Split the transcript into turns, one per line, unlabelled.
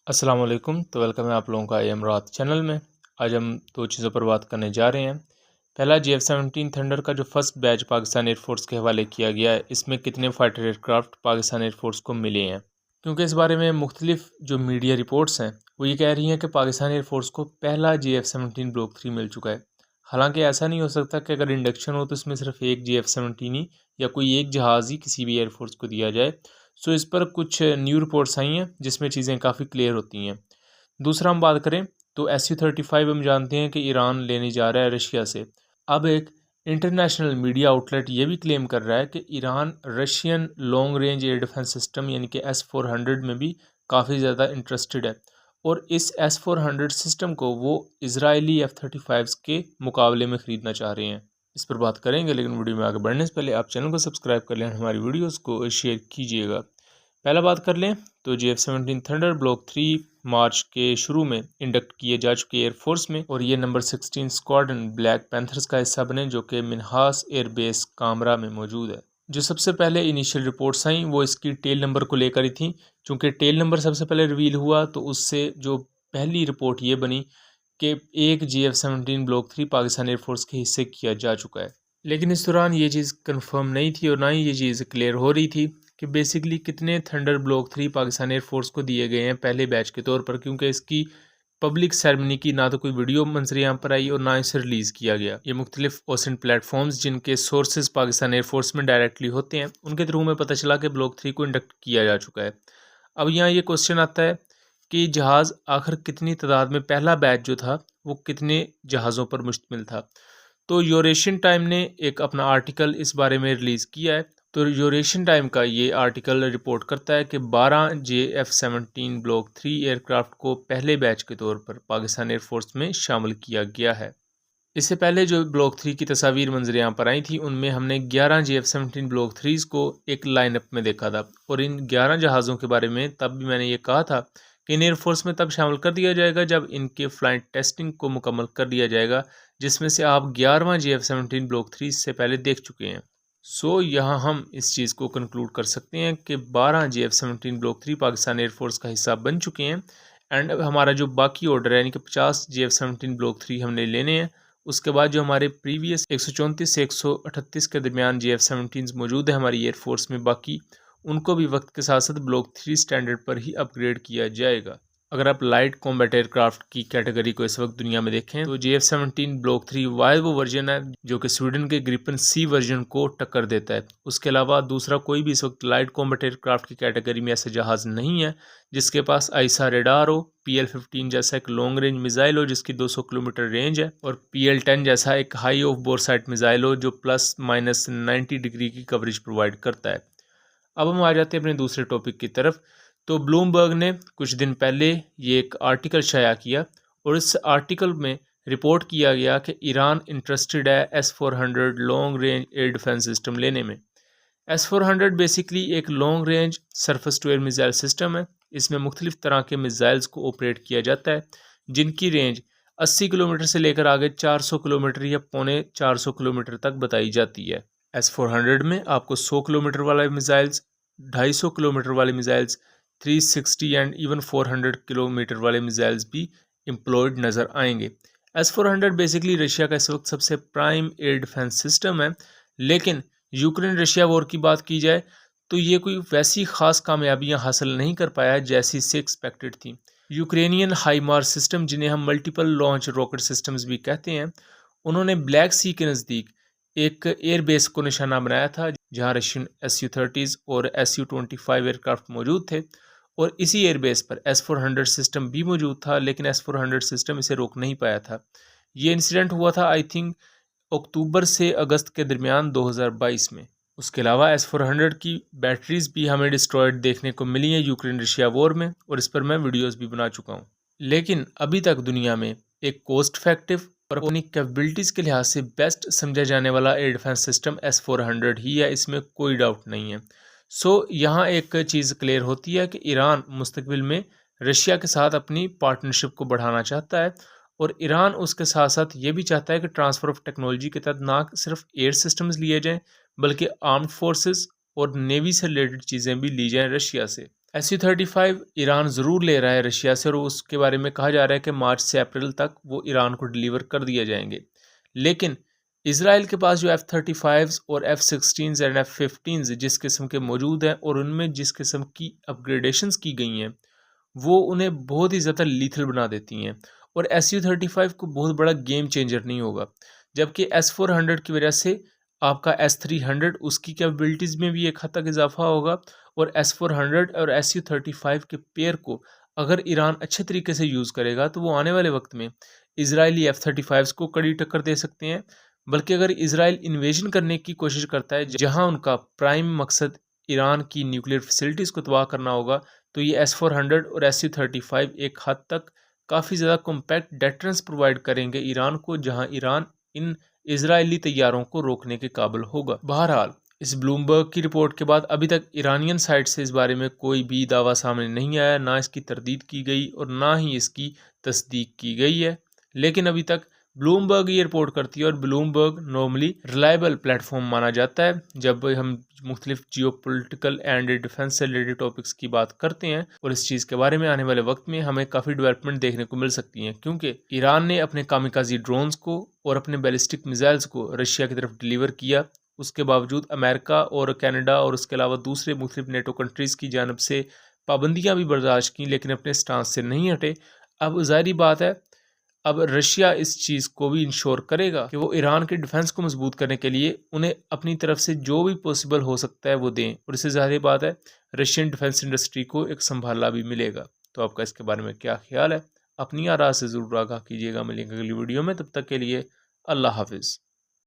अस्सलाम वालेकुम। तो वेलकम है आप लोगों का आई एम रात चैनल में। आज हम दो चीज़ों पर बात करने जा रहे हैं। पहला JF-17 थंडर का जो फर्स्ट बैच पाकिस्तान एयरफोर्स के हवाले किया गया है, इसमें कितने फाइटर एयरक्राफ्ट पाकिस्तान एयरफोर्स को मिले हैं। क्योंकि इस बारे में मुख्तलिफ जो मीडिया रिपोर्ट्स हैं वो ये कह रही हैं कि पाकिस्तान एयरफोर्स को पहला JF-17 ब्लॉक 3 मिल चुका है। हालांकि ऐसा नहीं हो सकता कि अगर इंडक्शन हो तो इसमें सिर्फ एक JF-17 ही या कोई एक जहाज़ ही किसी भी एयरफोर्स को दिया जाए। सो इस पर कुछ न्यू रिपोर्ट्स आई हैं जिसमें चीज़ें काफ़ी क्लियर होती हैं। दूसरा हम बात करें तो SU-35 हम जानते हैं कि ईरान लेने जा रहा है रशिया से। अब एक इंटरनेशनल मीडिया आउटलेट ये भी क्लेम कर रहा है कि Iran Russian long range air defence system यानी कि S-400 में भी काफ़ी ज़्यादा इंटरेस्टेड है और इस S-400 सिस्टम को वो इजरायली F-35 के मुकाबले में ख़रीदना चाह रहे हैं। इस पर बात करेंगे, लेकिन वीडियो में आगे बढ़ने से पहले आप चैनल को सब्सक्राइब कर लें, हमारी वीडियोस को शेयर कीजिएगा। पहला बात कर लें तो JF-17 थंडर ब्लॉक 3 मार्च के शुरू में इंडक्ट किए जा चुके एयरफोर्स में और ये नंबर 16 स्क्वाड्रन ब्लैक पैंथर्स का हिस्सा बने जो कि मिन्हास एयरबेस कामरा में मौजूद है। जो सबसे पहले इनिशियल रिपोर्ट्स आई वो इसकी टेल नंबर को लेकर ही थी। चूँकि टेल नंबर सबसे पहले रिवील हुआ तो उससे जो पहली रिपोर्ट ये बनी कि एक JF-17 ब्लॉक 3 पाकिस्तान एयरफोर्स के हिस्से किया जा चुका है। लेकिन इस दौरान ये चीज़ कंफर्म नहीं थी और ना ही ये चीज़ क्लियर हो रही थी कि बेसिकली कितने थंडर ब्लॉक 3 पाकिस्तान एयरफोर्स को दिए गए हैं पहले बैच के तौर पर, क्योंकि इसकी पब्लिक सेरेमनी की ना तो कोई वीडियो मंजर यहाँ पर आई और ना इसे रिलीज़ किया गया। ये मुख्तलिफ ओसन प्लेटफॉर्म्स जिनके सोर्सेज पाकिस्तान एयरफोर्स में डायरेक्टली होते हैं उनके थ्रू में पता चला कि ब्लॉक 3 को इंडक्ट किया जा चुका है। अब यहाँ ये क्वेश्चन आता है कि जहाज़ आखिर कितनी तादाद में, पहला बैच जो था वो कितने जहाज़ों पर मुश्तमिल था। तो यूरेशियन टाइम ने एक अपना आर्टिकल इस बारे में रिलीज़ किया है। तो यूरेशियन टाइम का ये आर्टिकल रिपोर्ट करता है कि 12 JF-17 ब्लॉक 3 एयरक्राफ्ट को पहले बैच के तौर पर पाकिस्तान एयरफोर्स में शामिल किया गया है। इससे पहले जो ब्लॉक 3 की तस्वीर मंजर यहाँ पर आई थी उनमें हमने 11 JF-17 ब्लॉक 3 को एक लाइनअप में देखा था और इन 11 जहाज़ों के बारे में तब भी मैंने ये कहा था कि इन एयरफोर्स में तब शामिल कर दिया जाएगा जब इनके फ्लाइट टेस्टिंग को मुकम्मल कर दिया जाएगा, जिसमें से आप 11वां JF-17 ब्लॉक 3 इससे पहले देख चुके हैं। सो यहाँ हम इस चीज़ को कंक्लूड कर सकते हैं कि 12 JF-17 ब्लॉक 3 पाकिस्तान एयरफोर्स का हिस्सा बन चुके हैं एंड हमारा जो बाकी ऑर्डर है यानी कि 50 JF-17 ब्लॉक 3 हमने लेने हैं। उसके बाद जो हमारे प्रीवियस 134 से 138 के दरमियान JF-17 मौजूद है हमारी एयरफोर्स में, बाकी उनको भी वक्त के साथ साथ ब्लॉक 3 स्टैंडर्ड पर ही अपग्रेड किया जाएगा। अगर आप लाइट कॉम्बैट एयरक्राफ्ट की कैटेगरी को इस वक्त दुनिया में देखें तो JF-17 ब्लॉक 3 वायद वो वर्जन है जो कि स्वीडन के ग्रिपन C वर्जन को टक्कर देता है। उसके अलावा दूसरा कोई भी इस वक्त लाइट कॉम्बैट एयरक्राफ्ट की कैटेगरी में ऐसा जहाज़ नहीं है जिसके पास आईसा रेडार हो, PL-15 जैसा एक लॉन्ग रेंज मिसाइल हो जिसकी 200 किलोमीटर रेंज है और PL-10 जैसा एक high of bore site missile हो जो प्लस माइनस 90 डिग्री की कवरेज प्रोवाइड करता है। अब हम आ जाते हैं अपने दूसरे टॉपिक की तरफ। तो ब्लूमबर्ग ने कुछ दिन पहले ये एक आर्टिकल शाया किया और इस आर्टिकल में रिपोर्ट किया गया कि ईरान इंटरेस्टेड है S-400 long range air defence system लेने में। S-400 बेसिकली एक long range surface to air missile system है। इसमें मुख्तलिफ तरह के मिसाइल्स को ऑपरेट किया जाता है जिनकी रेंज 80 किलोमीटर से लेकर आगे 400 किलोमीटर या पौने 400 किलोमीटर तक बताई जाती है। S-400 में आपको 100 किलोमीटर वाले मिसाइल्स, 250 किलोमीटर वाले मिसाइल्स, 360 एंड इवन 400 किलोमीटर वाले मिसाइल्स भी एम्प्लॉयड नज़र आएंगे। S-400 बेसिकली रशिया का इस वक्त सबसे प्राइम एयर डिफेंस सिस्टम है, लेकिन यूक्रेन रशिया वॉर की बात की जाए तो ये कोई वैसी खास कामयाबियां हासिल नहीं कर पाया जैसी से एक्सपेक्टेड थी। यूक्रेनियन हाईमार्स सिस्टम, जिन्हें हम मल्टीपल लॉन्च रॉकेट सिस्टम्स भी कहते हैं, उन्होंने ब्लैक सी के नज़दीक एक एयरबेस को निशाना बनाया था जहां रशियन SU-30 और SU-25 एयरक्राफ्ट मौजूद थे और इसी एयरबेस पर S-400 सिस्टम भी मौजूद था, लेकिन S-400 सिस्टम इसे रोक नहीं पाया था। ये इंसिडेंट हुआ था आई थिंक अक्टूबर से अगस्त के दरमियान 2022 में। उसके अलावा S-400 की बैटरीज भी हमें डिस्ट्रॉयड देखने को मिली हैं यूक्रेन रशिया वॉर में और इस पर मैं वीडियोस भी बना चुका हूँ। लेकिन अभी तक दुनिया में एक कोस्ट इफेक्टिव और अपनी कैपेबिलिटीज़ के लिहाज से बेस्ट समझा जाने वाला एयर डिफेंस सिस्टम S-400 ही है, इसमें कोई डाउट नहीं है। सो यहाँ एक चीज़ क्लियर होती है कि ईरान मुस्तकबिल में रशिया के साथ अपनी पार्टनरशिप को बढ़ाना चाहता है और ईरान उसके साथ साथ ये भी चाहता है कि ट्रांसफ़र ऑफ टेक्नोलॉजी के तहत ना सिर्फ एयर सिस्टम्स लिए जाएँ बल्कि आर्म्ड फोर्सेस और नेवी से रिलेटेड चीज़ें भी ली जाएँ रशिया से। SU-35 ईरान ज़रूर ले रहा है रशिया से, और उसके बारे में कहा जा रहा है कि मार्च से अप्रैल तक वो ईरान को डिलीवर कर दिए जाएंगे। लेकिन इसराइल के पास जो F-35 और F-16 एंड F-15 जिस किस्म के मौजूद हैं और उनमें जिस किस्म की अपग्रेडेशंस की गई हैं, वो उन्हें बहुत ही ज़्यादा लीथल बना देती हैं, और SU-35 को बहुत बड़ा गेम चेंजर नहीं होगा। जबकि S-400 की वजह से आपका S-300 उसकी कैपेबिलिटीज़ में भी एक हद तक इजाफा होगा, और S-400 और SU-35 के पेयर को अगर ईरान अच्छे तरीके से यूज़ करेगा तो वो आने वाले वक्त में इजरायली F-35 को कड़ी टक्कर दे सकते हैं। बल्कि अगर इसराइल इन्वेजन करने की कोशिश करता है जहां उनका प्राइम मकसद ईरान की न्यूक्लियर फैसिलिटीज़ को तबाह करना होगा, तो ये S-400 और SU-35 एक हद तक काफ़ी ज़्यादा कॉम्पैक्ट डेटरेंस प्रोवाइड करेंगे ईरान को, जहां ईरान इन इजरायली तैयारों को रोकने के काबिल होगा। बहरहाल, इस ब्लूमबर्ग की रिपोर्ट के बाद अभी तक ईरानियन साइड से इस बारे में कोई भी दावा सामने नहीं आया, ना इसकी तरदीद की गई और ना ही इसकी तस्दीक की गई है। लेकिन अभी तक ब्लूमबर्ग ये रिपोर्ट करती है, और ब्लूमबर्ग नॉर्मली रिलायबल प्लेटफॉर्म माना जाता है जब हम मुख्तलिफ जियो पोलिटिकल एंड डिफेंस से रिलेटेड टॉपिक्स की बात करते हैं। और इस चीज़ के बारे में आने वाले वक्त में हमें काफ़ी डेवलपमेंट देखने को मिल सकती हैं, क्योंकि ईरान ने अपने कामिकाजी ड्रोन्स को और अपने बैलिस्टिक मिसाइल्स को रशिया की तरफ डिलीवर किया। उसके बावजूद अमेरिका और कनाडा और उसके अलावा दूसरे मुख्तलिफ नेटो कंट्रीज़ की जानब से पाबंदियाँ भी बर्दाश्त की, लेकिन अपने स्टांस से नहीं हटे। अब ज़ाहिर बात है, अब रशिया इस चीज़ को भी इंश्योर करेगा कि वो ईरान के डिफेंस को मजबूत करने के लिए उन्हें अपनी तरफ से जो भी पॉसिबल हो सकता है वो दें, और इससे ज़ाहिर बात है रशियन डिफेंस इंडस्ट्री को एक संभाला भी मिलेगा। तो आपका इसके बारे में क्या ख्याल है? अपनी आरा से ज़रूर आगाह कीजिएगा। मिलेंगे अगली वीडियो में, तब तक के लिए अल्लाह हाफिज़।